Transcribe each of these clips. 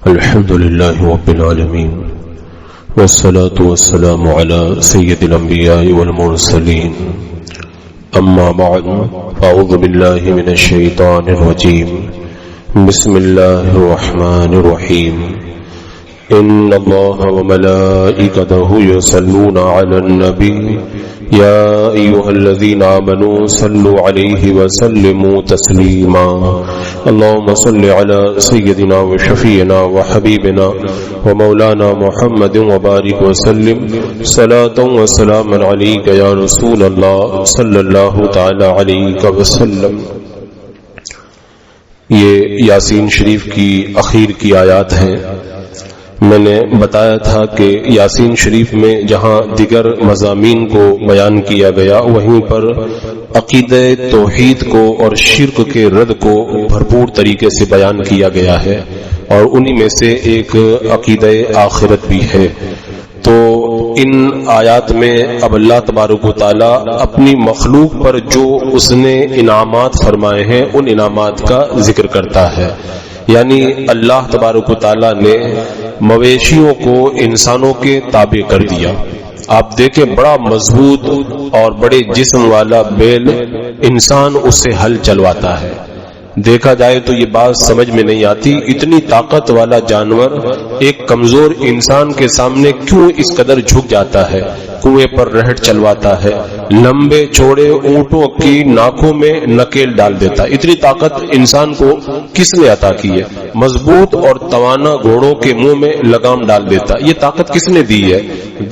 الحمد لله رب العالمين والصلاة والسلام على سيد الأنبياء والمرسلين أما بعد فأعوذ بالله من الشيطان الرجيم بسم الله الرحمن الرحيم إن الله وملائكته يصلون على النبي يا أيها الذين آمنوا صلوا عليه وسلموا تسليما اللهم صل على سيدنا وشفينا وحبيبنا ومولانا محمد وبارك وسلم صلاة وسلاما عليك يا رسول الله صلى الله تعالى عليك وسلم. یہ یاسین شریف کی اخیر کی آیات ہیں. میں نے بتایا تھا کہ یاسین شریف میں جہاں دیگر مضامین کو بیان کیا گیا وہیں پر عقیدہ توحید کو اور شرک کے رد کو بھرپور طریقے سے بیان کیا گیا ہے اور انہی میں سے ایک عقیدہ آخرت بھی ہے. تو ان آیات میں اب اللہ تبارک و تعالی اپنی مخلوق پر جو اس نے انعامات فرمائے ہیں ان انعامات کا ذکر کرتا ہے. یعنی اللہ تبارک و تعالی نے مویشیوں کو انسانوں کے تابع کر دیا. آپ دیکھیں بڑا مضبوط اور بڑے جسم والا بیل انسان اس سے ہل چلواتا ہے. دیکھا جائے تو یہ بات سمجھ میں نہیں آتی اتنی طاقت والا جانور ایک کمزور انسان کے سامنے کیوں اس قدر جھک جاتا ہے. کنویں پر رہٹ چلواتا ہے, لمبے چوڑے اونٹوں کی ناکوں میں نکیل ڈال دیتا ہے. اتنی طاقت انسان کو کس نے عطا کی ہے؟ مضبوط اور توانا گھوڑوں کے منہ میں لگام ڈال دیتا ہے. یہ طاقت کس نے دی ہے؟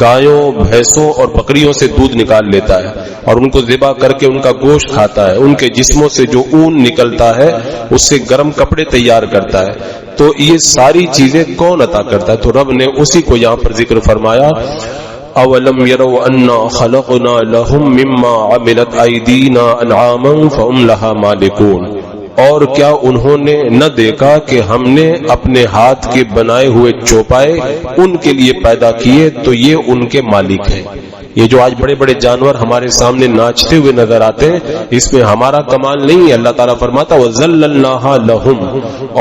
گایوں بھینسوں اور بکریوں سے دودھ نکال لیتا ہے اور ان کو ذبح کر کے ان کا گوشت کھاتا ہے. ان کے جسموں سے جو اون نکلتا ہے اس سے گرم کپڑے تیار کرتا ہے. تو یہ ساری چیزیں کون عطا کرتا ہے؟ تو رب نے اسی کو یہاں پر ذکر فرمایا, اولم يروا انا خلقنا لهم مما عملت ايدينا انعاما فهم لها مالكون. اور کیا انہوں نے نہ دیکھا کہ ہم نے اپنے ہاتھ کے بنائے ہوئے چوپائے ان کے لیے پیدا کیے تو یہ ان کے مالک ہیں. یہ جو آج بڑے بڑے جانور ہمارے سامنے ناچتے ہوئے نظر آتے ہیں اس میں ہمارا کمال نہیں ہے. اللہ تعالیٰ فرماتا وَذَلَّلْنَاهَا لَهُمْ,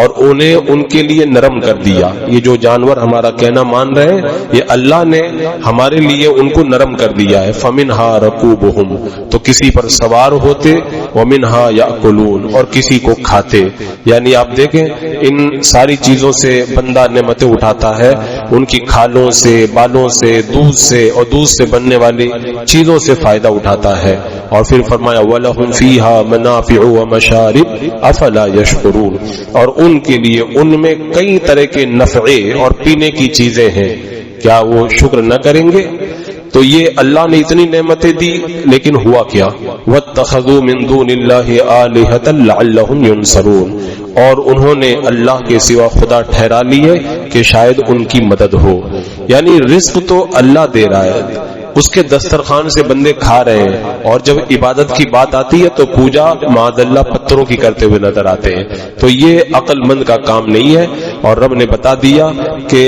اور انہیں ان کے لیے نرم کر دیا. یہ جو جانور ہمارا کہنا مان رہے ہیں یہ اللہ نے ہمارے لیے ان کو نرم کر دیا ہے. فَمِنْهَا رَكُوبُهُمْ, تو کسی پر سوار ہوتے, وَمِنْهَا يَأْكُلُونَ, اور کسی کو کھاتے. یعنی آپ دیکھیں ان ساری چیزوں سے بندہ نعمتیں اٹھاتا ہے, ان کی کھالوں سے, بالوں سے, دودھ سے اور دودھ سے بننے والی چیزوں سے فائدہ اٹھاتا ہے. اور پھر فرمایا وَلَهُمْ فِيهَا مَنَافِعُ وَمَشَارِبُ أَفَلَا يَشْكُرُونَ, اور ان کے لیے ان میں کئی طرح کے نفعے اور پینے کی چیزیں ہیں, کیا وہ شکر نہ کریں گے؟ تو یہ اللہ نے اتنی نعمتیں دی لیکن ہوا کیا؟ وَاتَّخَذُوا مِن دُونِ اللَّهِ آلِهَةً لَعَلَّهُمْ يُنصَرُونَ, اور انہوں نے اللہ کے سوا خدا ٹھہرا لیے کہ شاید ان کی مدد ہو. یعنی رزق تو اللہ دے رہا ہے, اس کے دسترخوان سے بندے کھا رہے ہیں, اور جب عبادت کی بات آتی ہے تو پوجا معاذ اللہ پتھروں کی کرتے ہوئے نظر آتے ہیں. تو یہ عقل مند کا کام نہیں ہے. اور رب نے بتا دیا کہ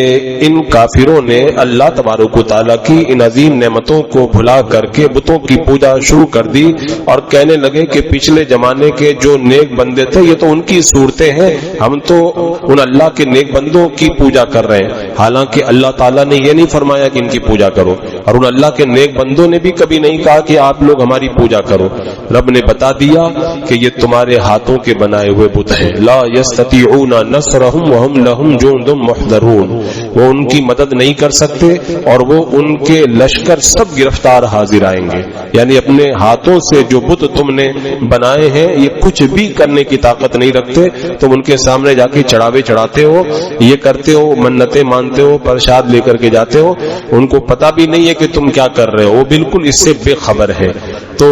ان کافروں نے اللہ تبارک و تعالیٰ کی ان عظیم نعمتوں کو بھلا کر کے بتوں کی پوجا شروع کر دی اور کہنے لگے کہ پچھلے زمانے کے جو نیک بندے تھے یہ تو ان کی صورتیں ہیں, ہم تو ان اللہ کے نیک بندوں کی پوجا کر رہے ہیں. حالانکہ اللہ تعالیٰ نے یہ نہیں فرمایا کہ ان کی پوجا کرو, اور ان اللہ کے نیک بندوں نے بھی کبھی نہیں کہا کہ آپ لوگ ہماری پوجا کرو. رب نے بتا دیا کہ یہ تمہارے ہاتھوں کے بنائے ہوئے بت ہیں. لا يستطيعون نصرهم وهم لهم جند محضرون, وہ ان کی مدد نہیں کر سکتے اور وہ ان کے لشکر سب گرفتار حاضر آئیں گے. یعنی اپنے ہاتھوں سے جو بت تم نے بنائے ہیں یہ کچھ بھی کرنے کی طاقت نہیں رکھتے. تم ان کے سامنے جا کے چڑھاوے چڑھاتے ہو, یہ کرتے ہو, منتیں مانتے ہو, پرشاد لے کر کے جاتے ہو, ان کو پتا بھی نہیں ہے کہ تم کیا کر رہے ہو, وہ بالکل اس سے بے خبر ہے. تو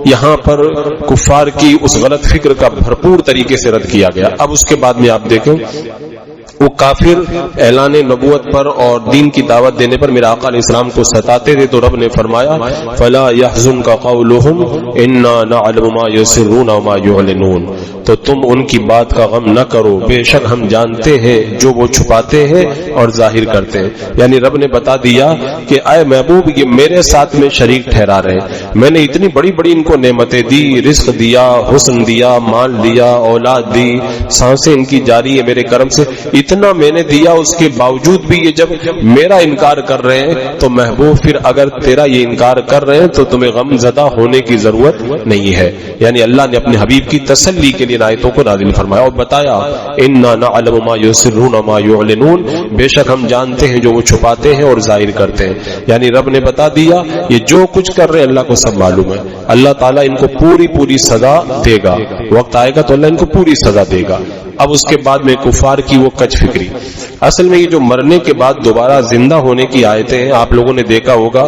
یہاں پر کفار کی اس غلط فکر کا بھرپور طریقے سے رد کیا گیا. اب اس کے بعد میں آپ دیکھیں وہ کافر اعلان نبوت پر اور دین کی دعوت دینے پر میرے آقا علیہ السلام کو ستاتے تھے, تو رب نے فرمایا فلا يحزنك قولهم انا نعلم ما يسرون وما يعلنون, تو تم ان کی بات کا غم نہ کرو, بے شک ہم جانتے ہیں جو وہ چھپاتے ہیں اور ظاہر کرتے ہیں. یعنی رب نے بتا دیا کہ اے محبوب یہ میرے ساتھ میں شریک ٹھہرا رہے, میں نے اتنی بڑی بڑی ان کو نعمتیں دی, رزق دیا, حسن دیا, مال دیا, اولاد دی, سانسیں ان کی جاری ہے میرے کرم سے, اتنا میں نے دیا اس کے باوجود بھی یہ جب میرا انکار کر رہے ہیں تو محبوب پھر اگر تیرا یہ انکار کر رہے ہیں تو تمہیں غم زدہ ہونے کی ضرورت نہیں ہے. یعنی اللہ نے اپنے حبیب کی تسلی کے لیے آیتوں کو نازل فرمایا اور بتایا انا نعلم ما یسرون ما یعلنون، بے شک ہم جانتے ہیں جو وہ چھپاتے ہیں اور ظاہر کرتے ہیں. یعنی رب نے بتا دیا یہ جو کچھ کر رہے ہیں اللہ کو سب معلوم ہے. اللہ تعالیٰ ان کو پوری سزا دے گا، وقت آئے گا تو اللہ ان کو پوری سزا دے گا. اب اس کے بعد میں کفار کی وہ کچ فکری. اصل میں یہ جو مرنے کے بعد دوبارہ زندہ ہونے کی آیتیں ہیں آپ لوگوں نے دیکھا ہوگا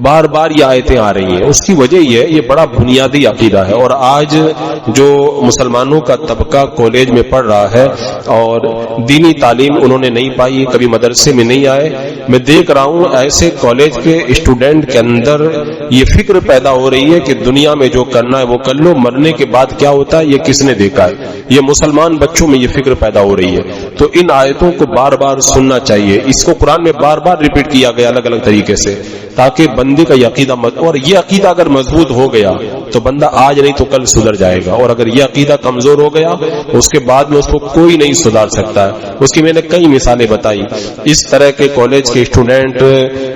بار بار یہ آیتیں آ رہی ہیں. اس کی وجہ یہ ہے، یہ بڑا بنیادی عقیدہ ہے اور آج جو مسلمانوں کا طبقہ کالج میں پڑھ رہا ہے اور دینی تعلیم انہوں نے نہیں پائی، کبھی مدرسے میں نہیں آئے، میں دیکھ رہا ہوں ایسے کالج کے اسٹوڈنٹ کے اندر یہ فکر پیدا ہو رہی ہے کہ دنیا میں جو کرنا ہے وہ کر لو، مرنے کے بعد کیا ہوتا ہے یہ کس نے دیکھا ہے. یہ مسلمان بچوں میں یہ فکر پیدا ہو رہی ہے. تو ان آیتوں کو بار بار سننا چاہیے. اس کو قرآن میں بار بار ریپیٹ کیا گیا الگ الگ طریقے سے تاکہ بندے کا یہ عقیدہ اور یہ عقیدہ اگر مضبوط ہو گیا تو بندہ آج نہیں تو کل سدھر جائے گا، اور اگر یہ عقیدہ کمزور ہو گیا تو اس کے بعد میں اس کو کوئی نہیں سدھار سکتا ہے. اس کی میں نے کئی مثالیں بتائی. اس طرح کے کالج کے اسٹوڈنٹ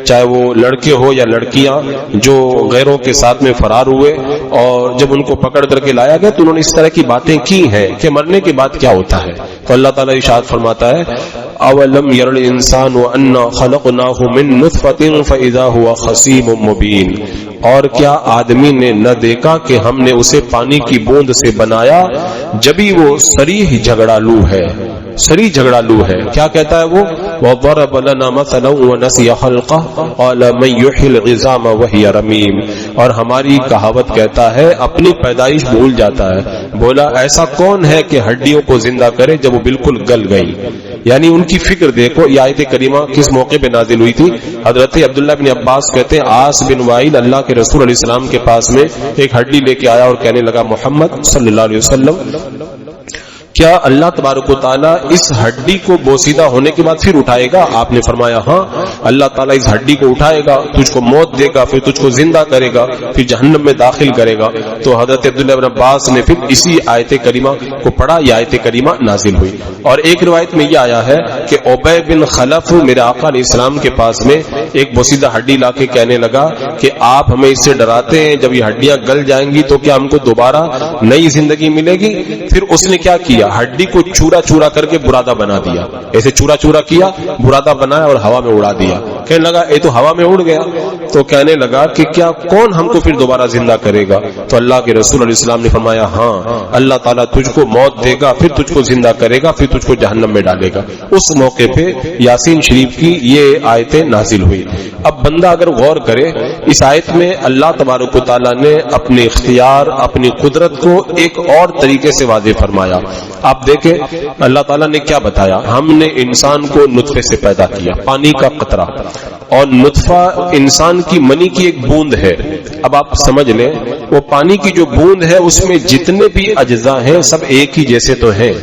چاہے وہ لڑکے ہو یا لڑکیاں جو غیروں کے ساتھ میں فرار ہوئے اور جب ان کو پکڑ کر کے لایا گیا تو انہوں نے اس طرح کی باتیں کی ہیں کہ مرنے کے بعد کیا ہوتا ہے. تو اللہ تعالیٰ ارشاد فرماتا ہے اولم یر الانسان انا خلقناہ من نطفۃ فاذا هو خصیم مبین، اور کیا آدمی نے نہ دیکھا کہ ہم نے اسے پانی کی بوند سے بنایا جبھی وہ صریح جھگڑالو ہے. صریح جھگڑالو ہے. کیا کہتا ہے وہ وضرب لنا مثلا ونسی خلقه قال من يحيي العظام وهي رمیم، اور ہماری کہاوت کہتا ہے اپنی پیدائش بھول جاتا ہے. بولا ایسا کون ہے کہ ہڈیوں کو زندہ کرے جب وہ بالکل گل گئی. یعنی ان کی فکر دیکھو. یہ آیت کریمہ کس موقع پہ نازل ہوئی تھی؟ حضرت عبداللہ بن عباس کہتے ہیں عاص بن وائل اللہ کے رسول علیہ السلام کے پاس میں ایک ہڈی لے کے آیا اور کہنے لگا محمد صلی اللہ علیہ وسلم کیا اللہ تبارک و تعالیٰ اس ہڈی کو بوسیدہ ہونے کے بعد پھر اٹھائے گا؟ آپ نے فرمایا ہاں، اللہ تعالیٰ اس ہڈی کو اٹھائے گا، تجھ کو موت دے گا، پھر تجھ کو زندہ کرے گا، پھر جہنم میں داخل کرے گا. تو حضرت عبداللہ بن عباس نے پھر اسی آیت کریمہ کو پڑھا. یہ آیت کریمہ نازل ہوئی. اور ایک روایت میں یہ آیا ہے کہ ابی بن خلف میرے آقا علیہ السلام کے پاس میں ایک بوسیدہ ہڈی لا کے کہنے لگا کہ آپ ہمیں اس سے ڈراتے ہیں جب یہ ہڈیاں گل جائیں گی تو کیا ہم کو دوبارہ نئی زندگی ملے گی؟ پھر اس نے کیا کیا، ہڈی کو چورا چورا کر کے برادہ بنا دیا. ایسے چورا چورا کیا، برادہ بنایا اور ہوا میں اڑا دیا. کہنے لگا یہ تو ہوا میں اڑ گیا. تو کہنے لگا کہ کیا کون ہم کو پھر دوبارہ زندہ کرے گا؟ تو اللہ کے رسول علیہ السلام نے فرمایا ہاں، اللہ تعالیٰ تجھ کو موت دے گا، پھر تجھ کو زندہ کرے گا، پھر تجھ کو جہنم میں ڈالے گا. اس موقع پہ یاسین شریف کی یہ آیتیں نازل ہوئی. اب بندہ اگر غور کرے اس آیت میں اللہ تبارک و تعالیٰ نے اپنے اختیار اپنی قدرت کو ایک اور طریقے سے واضح فرمایا. آپ دیکھیں اللہ تعالیٰ نے کیا بتایا، ہم نے انسان کو نطفے سے پیدا کیا، پانی کا قطرہ، اور نطفہ انسان کی منی کی ایک بوند ہے. اب آپ سمجھ لیں وہ پانی کی جو بوند ہے اس میں جتنے بھی اجزاء ہیں سب ایک ہی جیسے تو ہیں.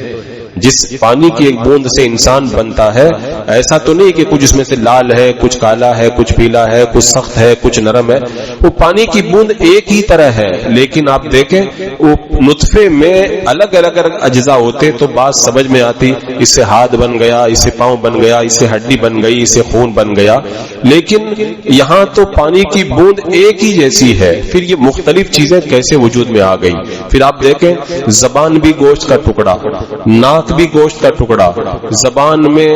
جس پانی کی ایک بوند سے انسان بنتا ہے ایسا تو نہیں کہ کچھ اس میں سے لال ہے، کچھ کالا ہے، کچھ پیلا ہے، کچھ سخت ہے، کچھ نرم ہے. وہ پانی کی بوند ایک ہی طرح ہے، لیکن آپ دیکھیں وہ نطفے میں الگ الگ اجزاء ہوتے تو بات سمجھ میں آتی. اس سے ہاتھ بن گیا، اس سے پاؤں بن گیا، اس سے ہڈی بن گئی، اس سے خون بن گیا. لیکن یہاں تو پانی کی بوند ایک ہی جیسی ہے، پھر یہ مختلف چیزیں کیسے وجود میں آ گئی؟ پھر آپ دیکھیں زبان بھی گوشت کا ٹکڑا، ناک بھی گوشت کا ٹکڑا. زبان میں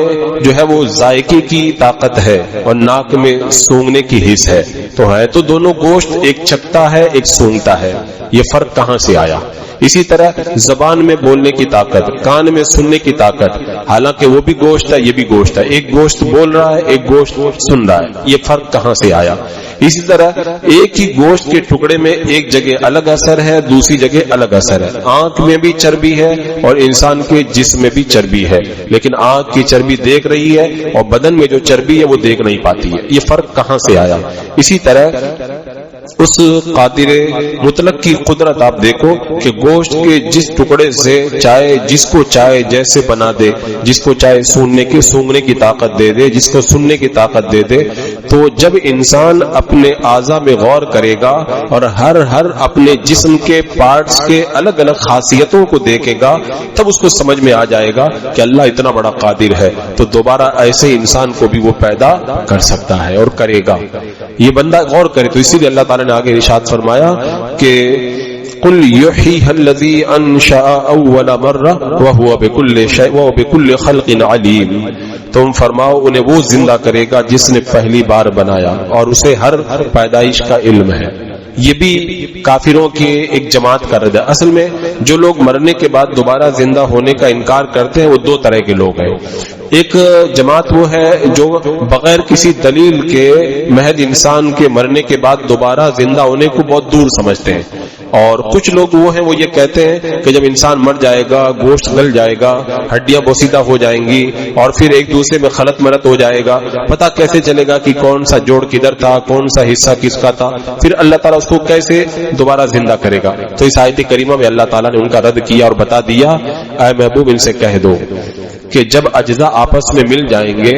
جو ہے وہ ذائقے کی طاقت ہے اور ناک میں سونگنے کی حس ہے. تو ہے تو دونوں گوشت، ایک چکتا ہے ایک سونگتا ہے. یہ فرق کہاں سے آیا؟ اسی طرح زبان میں بولنے کی طاقت، کان میں سننے کی طاقت، حالانکہ وہ بھی گوشت ہے یہ بھی گوشت ہے. ایک گوشت بول رہا ہے ایک گوشت سن رہا ہے. یہ فرق کہاں سے آیا؟ اسی طرح ایک ہی گوشت کے ٹکڑے میں ایک جگہ الگ اثر ہے، دوسری جگہ الگ اثر ہے. آنکھ میں بھی چربی ہے اور انسان کے جسم میں بھی چربی ہے، لیکن آنکھ کی چربی دیکھ رہی ہے اور بدن میں جو چربی ہے وہ دیکھ نہیں پاتی ہے. یہ فرق کہاں سے آیا؟ اسی طرح اس قادر مطلق کی قدرت آپ دیکھو کہ گوشت کے جس ٹکڑے سے چاہے جس کو چاہے جیسے بنا دے، جس کو چاہے سونگنے کی طاقت دے دے، جس کو سننے کی طاقت دے دے. تو جب انسان اپنے اعضاء میں غور کرے گا اور ہر اپنے جسم کے پارٹس کے الگ الگ خاصیتوں کو دیکھے گا تب اس کو سمجھ میں آ جائے گا کہ اللہ اتنا بڑا قادر ہے، تو دوبارہ ایسے انسان کو بھی وہ پیدا کر سکتا ہے اور کرے گا. یہ بندہ غور کرے. تو اسی لیے اللہ تعالیٰ نے آگے ارشاد فرمایا کہ قل یحییھا الذی انشأ اول مرہ وہو بکل خلق علیم. تم فرماؤ انہیں وہ زندہ کرے گا جس نے پہلی بار بنایا اور اسے ہر پیدائش کا علم ہے. یہ بھی کافروں کی ایک جماعت کا رد ہے. اصل میں جو لوگ مرنے کے بعد دوبارہ زندہ ہونے کا انکار کرتے ہیں وہ دو طرح کے لوگ ہیں. ایک جماعت وہ ہے جو بغیر کسی دلیل کے محض انسان کے مرنے کے بعد دوبارہ زندہ ہونے کو بہت دور سمجھتے ہیں، اور کچھ لوگ وہ ہیں وہ یہ کہتے ہیں کہ جب انسان مر جائے گا، گوشت گل جائے گا، ہڈیاں بوسیدہ ہو جائیں گی اور پھر ایک دوسرے میں خلط مرت ہو جائے گا، پتہ کیسے چلے گا کہ کون سا جوڑ کدھر تھا، کون سا حصہ کس کا تھا، پھر اللہ تعالیٰ اس کو کیسے دوبارہ زندہ کرے گا. تو اس آیت کریمہ میں اللہ تعالیٰ نے ان کا رد کیا اور بتا دیا اے محبوب ان سے کہہ دو کہ جب اجزاء آپس میں مل جائیں گے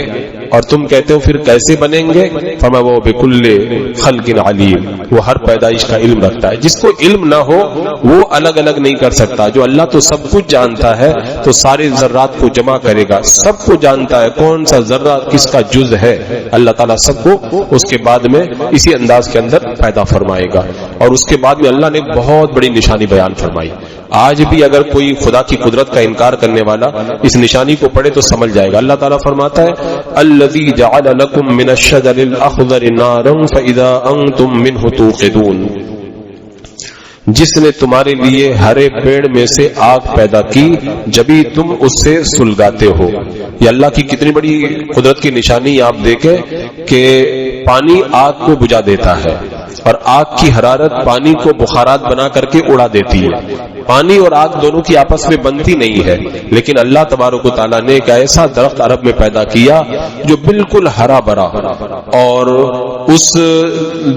اور تم کہتے ہو پھر کیسے بنیں گے، فرمایا وہ بکل خلق علیم، وہ ہر پیدائش کا علم رکھتا ہے. جس کو علم نہ ہو وہ الگ الگ نہیں کر سکتا. جو اللہ تو سب کچھ جانتا ہے تو سارے ذرات کو جمع کرے گا، سب کو جانتا ہے کون سا ذرہ کس کا جز ہے. اللہ تعالیٰ سب کو اس کے بعد میں اسی انداز کے اندر پیدا فرمائے گا. اور اس کے بعد میں اللہ نے ایک بہت بڑی نشانی بیان فرمائی. آج بھی اگر کوئی خدا کی قدرت کا انکار کرنے والا اس نشانی کو پڑھے تو سمجھ جائے گا. اللہ تعالیٰ فرماتا ہے الذی جعل لکم من الشجر الاخضر نارا فاذا انتم منہ توقدون، جس نے تمہارے لیے ہرے پیڑ میں سے آگ پیدا کی جبھی تم اس سے سلگاتے ہو. یہ اللہ کی کتنی بڑی قدرت کی نشانی آپ دیکھیں کہ پانی آگ کو بجھا دیتا ہے اور آگ کی حرارت پانی کو بخارات بنا کر کے اڑا دیتی ہے. پانی اور آگ دونوں کی آپس میں بنتی نہیں ہے، لیکن اللہ تبارک و تعالیٰ نے ایک ایسا درخت عرب میں پیدا کیا جو بالکل ہرا بھرا، اور اس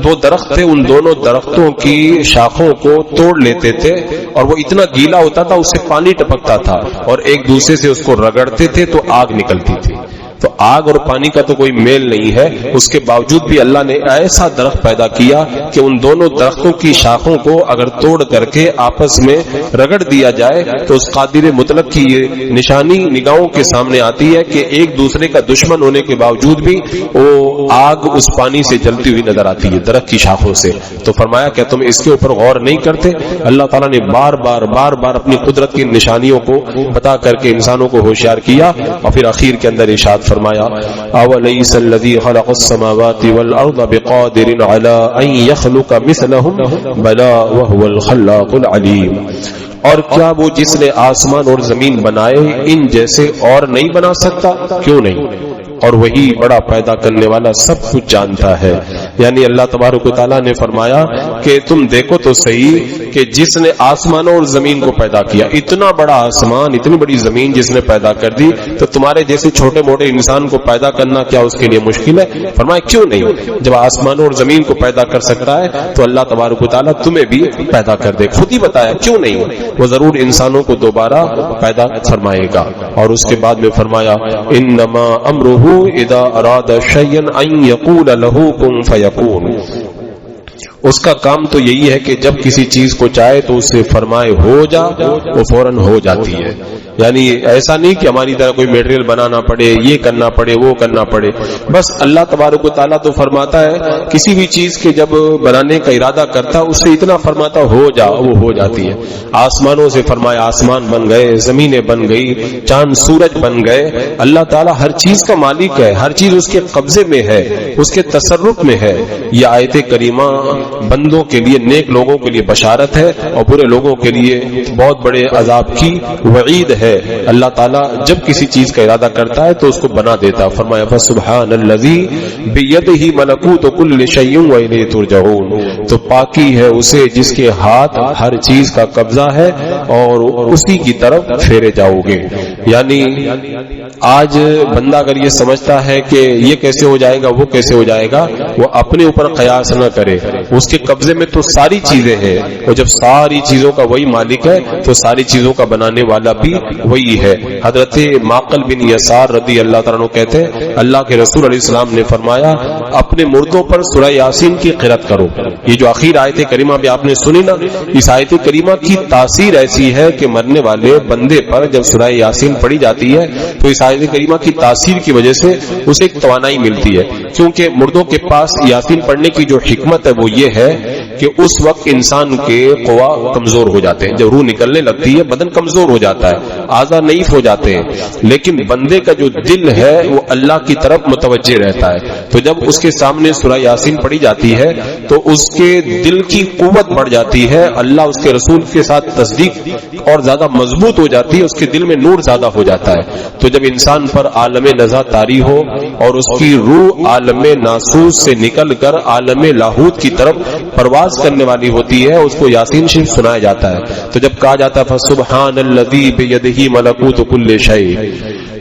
دو درخت تھے، ان دونوں درختوں کی شاخوں کو توڑ لیتے تھے اور وہ اتنا گیلا ہوتا تھا اس سے پانی ٹپکتا تھا اور ایک دوسرے سے اس کو رگڑتے تھے تو آگ نکلتی تھی. تو آگ اور پانی کا تو کوئی میل نہیں ہے، اس کے باوجود بھی اللہ نے ایسا درخت پیدا کیا کہ ان دونوں درختوں کی شاخوں کو اگر توڑ کر کے آپس میں رگڑ دیا جائے تو اس قادر مطلق کی یہ نشانی نگاہوں کے سامنے آتی ہے کہ ایک دوسرے کا دشمن ہونے کے باوجود بھی وہ آگ اس پانی سے جلتی ہوئی نظر آتی ہے درخت کی شاخوں سے. تو فرمایا کہ تم اس کے اوپر غور نہیں کرتے. اللہ تعالیٰ نے بار بار اپنی قدرت کی نشانیوں کو بتا کر کے انسانوں کو ہوشیار کیا اور پھر آخر کے اندر ارشاد فرمایا اولیس الذی خلق السماوات والارض بقادر علی ان یخلق مثلهم بلا وهو الخلاق العلیم. اور کیا وہ جس نے آسمان اور زمین بنائے ان جیسے اور نہیں بنا سکتا؟ کیوں نہیں؟ اور وہی بڑا پیدا کرنے والا سب کچھ جانتا ہے. یعنی اللہ تبارک و تعالیٰ نے فرمایا کہ تم دیکھو تو صحیح کہ جس نے آسمانوں اور زمین کو پیدا کیا، اتنا بڑا آسمان اتنی بڑی زمین جس نے پیدا کر دی، تو تمہارے جیسے چھوٹے موٹے انسان کو پیدا کرنا کیا اس کے لیے مشکل ہے؟ فرمایا کیوں نہیں. جب آسمانوں اور زمین کو پیدا کر سکتا ہے تو اللہ تبارک و تعالیٰ تمہیں بھی پیدا کر دے. خود ہی بتایا کیوں نہیں، وہ ضرور انسانوں کو دوبارہ پیدا فرمائے گا. اور اس کے بعد میں فرمایا انما امرہ اذا اراد شیئا ان یقول له کن فیکون. اس کا کام تو یہی ہے کہ جب کسی چیز کو چاہے تو اسے فرمائے ہو جا، وہ فوراً ہو جاتی ہے. یعنی ایسا نہیں کہ ہماری طرح کوئی میٹیریل بنانا پڑے، یہ کرنا پڑے، وہ کرنا پڑے. بس اللہ تبارک و تعالیٰ تو فرماتا ہے کسی بھی چیز کے جب بنانے کا ارادہ کرتا اس سے اتنا فرماتا ہو جا، وہ ہو جاتی ہے. آسمانوں سے فرمایا آسمان بن گئے، زمینیں بن گئی، چاند سورج بن گئے. اللہ تعالیٰ ہر چیز کا مالک ہے، ہر چیز اس کے قبضے میں ہے، اس کے تصرف میں ہے. یہ آیت کریمہ بندوں کے لیے، نیک لوگوں کے لیے بشارت ہے اور برے لوگوں کے لیے بہت بڑے عذاب کی وعید ہے. اللہ تعالیٰ جب کسی چیز کا ارادہ کرتا ہے تو اس کو بنا دیتا. فرمایا فسبحان الذی بیدہ ملکوت کل شیء والیہ ترجعون. تو پاکی ہے اسے جس کے ہاتھ ہر چیز کا قبضہ ہے اور اسی کی طرف پھیرے جاؤ گے. یعنی آج بندہ اگر یہ سمجھتا ہے کہ یہ کیسے ہو جائے گا وہ کیسے ہو جائے گا, وہ اپنے اوپر قیاس نہ کرے. اس کے قبضے میں تو ساری چیزیں ہیں, اور جب ساری چیزوں کا وہی مالک ہے تو ساری چیزوں کا بنانے والا بھی وہی ہے. حضرت معقل بن یسار رضی اللہ تعالیٰ عنہ کہتے ہیں اللہ کے رسول علیہ السلام نے فرمایا اپنے مردوں پر سورہ یاسین کی قرأت کرو. یہ جو آخر آیت کریمہ بھی آپ نے سنی نا, اس آیت کریمہ کی تاثیر ایسی ہے کہ مرنے والے بندے پر جب سورہ یاسین پڑھی جاتی ہے تو اس آیت کریمہ کی تاثیر کی وجہ سے اسے ایک توانائی ملتی ہے. کیونکہ مردوں کے پاس یاسین پڑھنے کی جو حکمت ہے وہ یہ ہے کہ اس وقت انسان کے قوا کمزور ہو جاتے ہیں. جب روح نکلنے لگتی ہے بدن کمزور ہو جاتا ہے, اعضاء نحیف ہو جاتے ہیں, لیکن بندے کا جو دل ہے وہ اللہ کی طرف متوجہ رہتا ہے. تو جب اس کے سامنے سورہ یاسین پڑھی جاتی ہے تو اس کے دل کی قوت بڑھ جاتی ہے, اللہ اس کے رسول کے ساتھ تصدیق اور زیادہ مضبوط ہو جاتی ہے, اس کے دل میں نور زیادہ ہو جاتا ہے. تو جب انسان پر عالم نزا طاری ہو اور اس کی روح عالم ناسوس سے نکل کر عالم لاہوت کی طرف پرواز کرنے والی ہوتی ہے, اس کو یاسین شریف سنایا جاتا ہے. تو جب کہا جاتا ہے فسبحان الذی بیدہ ملکوت کل شیء,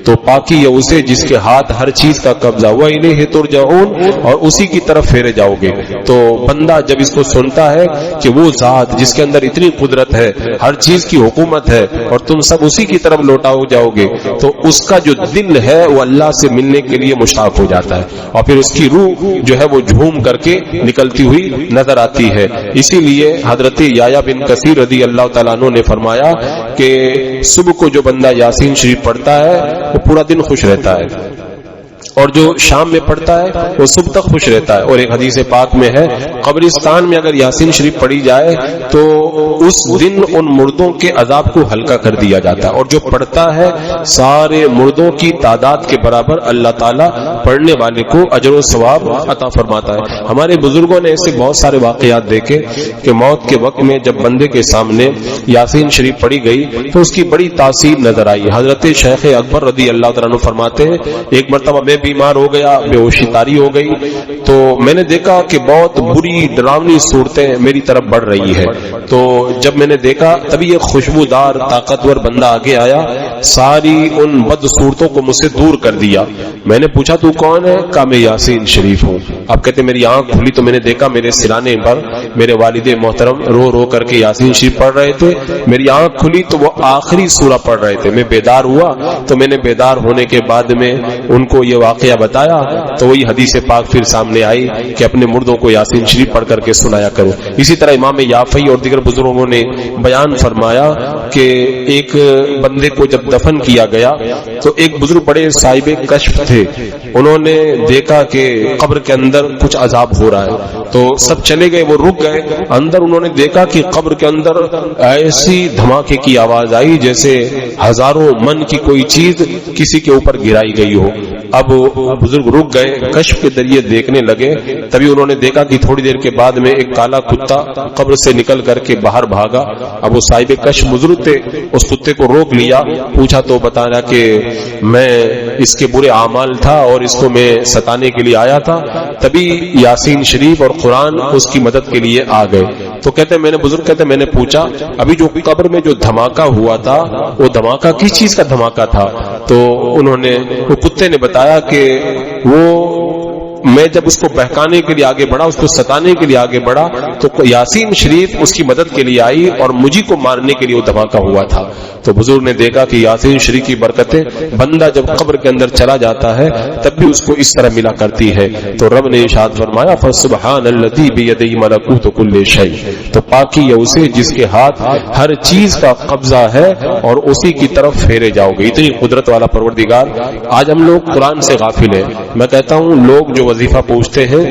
تو پاکی ہے اسے جس کے ہاتھ ہر چیز کا قبضہ, وَإِلَيْهِ تُرْجَعُونَ, اور اسی کی طرف پھیرے جاؤ گے. تو بندہ جب اس کو سنتا ہے کہ وہ ذات جس کے اندر اتنی قدرت ہے, ہر چیز کی حکومت ہے, اور تم سب اسی کی طرف لوٹاؤ جاؤ گے, تو اس کا جو دل ہے وہ اللہ سے ملنے کے لیے مشتاق ہو جاتا ہے, اور پھر اس کی روح جو ہے وہ جھوم کر کے نکلتی ہوئی نظر آتی ہے. اسی لیے حضرت یحییٰ بن کثیر رضی اللہ تعالیٰ عنہ نے فرمایا کہ صبح کو جو بندہ یاسین شریف پڑھتا ہے وہ پورا دن خوش رہتا ہے, اور جو شام میں پڑھتا ہے وہ صبح تک خوش رہتا ہے. اور ایک حدیث پاک میں ہے قبرستان میں اگر یاسین شریف پڑھی جائے تو اس دن ان مردوں کے عذاب کو ہلکا کر دیا جاتا ہے, اور جو پڑھتا ہے سارے مردوں کی تعداد کے برابر اللہ تعالیٰ پڑھنے والے کو اجر و ثواب عطا فرماتا ہے. ہمارے بزرگوں نے ایسے بہت سارے واقعات دیکھے کہ موت کے وقت میں جب بندے کے سامنے یاسین شریف پڑھی گئی تو اس کی بڑی تاثیر نظر آئی. حضرت شیخ اکبر رضی اللہ تعالیٰ عنہ فرماتے ہیں ایک مرتبہ میں بیمار ہو گیا, بے ہوشی طاری ہو گئی, تو میں نے دیکھا کہ بہت بری ڈراؤنی صورتیں میری طرف بڑھ رہی ہے. تو جب میں نے دیکھا تبھی ایک خوشبودار طاقتور بندہ آگے آیا, ساری ان بد صورتوں کو مجھ سے دور کر دیا. میں نے پوچھا تو کون ہے؟ کہا میں یاسین شریف ہوں. اب کہتے میری آنکھ کھلی تو میں نے دیکھا میرے سرانے پر میرے والد محترم رو رو کر کے یاسین شریف پڑھ رہے تھے. میری آنکھ کھلی تو وہ آخری سورہ پڑھ رہے تھے. میں بیدار ہوا تو میں نے بیدار ہونے کے بعد میں ان کو یہ واقعہ بتایا تو وہی حدیث پاک پھر سامنے آئی کہ اپنے مردوں کو یاسین شریف پڑھ کر کے سنایا کرو. اسی طرح امام یافعی اور دیگر بزرگوں نے بیان فرمایا کہ ایک بندے کو جب دفن کیا گیا تو ایک بزرگ بڑے صاحب کشف تھے, انہوں نے دیکھا کہ قبر کے اندر کچھ عذاب ہو رہا ہے تو سب چلے گئے, وہ رک گئے. اندر انہوں نے دیکھا کہ قبر کے اندر ایسی دھماکے کی آواز آئی جیسے ہزاروں من کی کوئی چیز کسی کے اوپر گرائی گئی ہو. اب بزرگ رک گئے, کشف کے ذریعے دیکھنے لگے. تبھی انہوں نے دیکھا کہ تھوڑی دیر کے بعد میں ایک کالا کتا قبر سے نکل کر کے باہر بھاگا. اب وہ صاحب کشف بزرگ تھے, اس کتے کو روک لیا, پوچھا تو بتایا کہ میں اس کے برے اعمال تھا اور اس کو میں ستانے کے لیے آیا تھا. تبھی یاسین شریف اور قرآن اس کی مدد کے لیے آ گئے. تو کہتے میں نے بزرگ کہتے میں نے پوچھا ابھی جو قبر میں جو دھماکہ ہوا تھا وہ دھماکہ کس چیز کا دھماکہ تھا؟ تو انہوں نے وہ کتے نے بتایا کہ وہ میں جب اس کو بہکانے کے لیے آگے بڑھا, اس کو ستانے کے لیے آگے بڑھا تو یاسین شریف اس کی مدد کے لیے آئی اور مجھے کو مارنے کے لیے وہ دھماکہ ہوا تھا. تو بزرگ نے دیکھا کہ یاسین شریف کی برکتیں بندہ جب قبر کے اندر چلا جاتا ہے تب بھی اس کو اس طرح ملا کرتی ہے. تو رب نے ارشاد فرمایا فسبحان الذی بیدہ ملکوت کل شیء, تو پاکی ہے اسے جس کے ہاتھ ہر چیز کا قبضہ ہے اور اسی کی طرف پھیرے جاؤ گے. اتنی قدرت والا پروردگار. آج ہم لوگ قرآن سے غافل ہیں. میں کہتا ہوں لوگ جو وظیفہ پوچھتے ہیں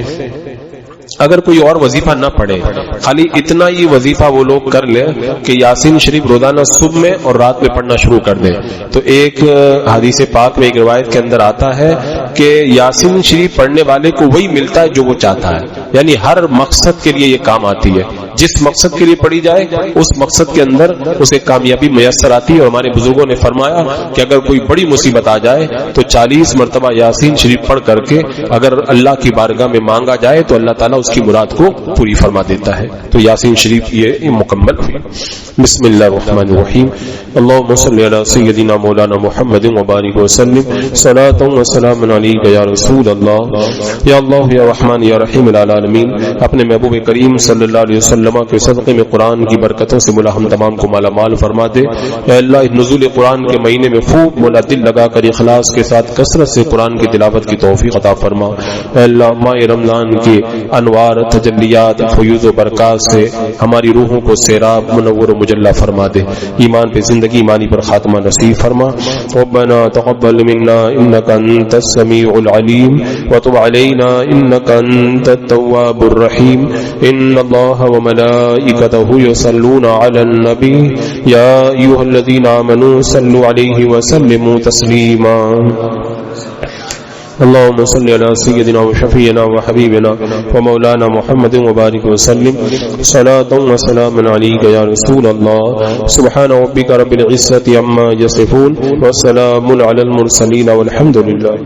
اگر کوئی اور وظیفہ نہ پڑھے, خالی اتنا ہی وظیفہ وہ لوگ کر لیں کہ یاسین شریف روزانہ صبح میں اور رات میں پڑھنا شروع کر دیں. تو ایک حدیث پاک میں ایک روایت کے اندر آتا ہے کہ یاسین شریف پڑھنے والے کو وہی ملتا ہے جو وہ چاہتا ہے, یعنی ہر مقصد کے لیے یہ کام آتی ہے. جس مقصد کے لیے پڑھی جائے اس مقصد کے اندر اسے کامیابی میسر آتی ہے. اور ہمارے بزرگوں نے فرمایا کہ اگر کوئی بڑی مصیبت آ جائے تو 40 مرتبہ یاسین شریف پڑھ کر کے اگر اللہ کی بارگاہ میں مانگا جائے تو اللہ تعالیٰ اس کی مراد کو پوری فرما دیتا ہے. تو یاسین شریف یہ مکمل ہوئی. بسم اللہ الرحمن الرحیم. اللهم صل علی سیدنا مولانا محمد وبارک وسلم صلاۃ و سلام علیک یا رسول اللہ. یا اللہ یا رحمان یا رحیم العالمین. اپنے محبوب کریم صلی اللہ علیہ وسلم کے صدقے میں قرآن کی برکتوں سے مولا ہم تمام کو مالا مال فرما دے. اے اللہ نزول قرآن کے مہینے میں خوب مولا دل لگا کر اخلاص کے ساتھ کثرت سے قرآن کی تلاوت کی توفیق عطا فرما. اے اللہ ماہ رمضان کے انوار تجلیات فیوز و برکات سے ہماری روحوں کو سیراب منور و مجلہ فرما دے. ایمان پہ زندگی، ایمانی پر خاتمہ نصیب فرما. ربنا تقبل منا انك انت السميع العليم وتب علينا انك انت التواب الرحيم. ان الله وملائكته يصلون على النبي يا ايها الذين آمنوا صلوا عليه وسلموا تسليما. اللهم صل على سيدنا وشفيعنا وحبيبنا ومولانا محمد وبارك وسلم صلاة وسلام عليك يا رسول الله. سبحان ربك رب العزة عما يصفون وسلام على المرسلين والحمد لله.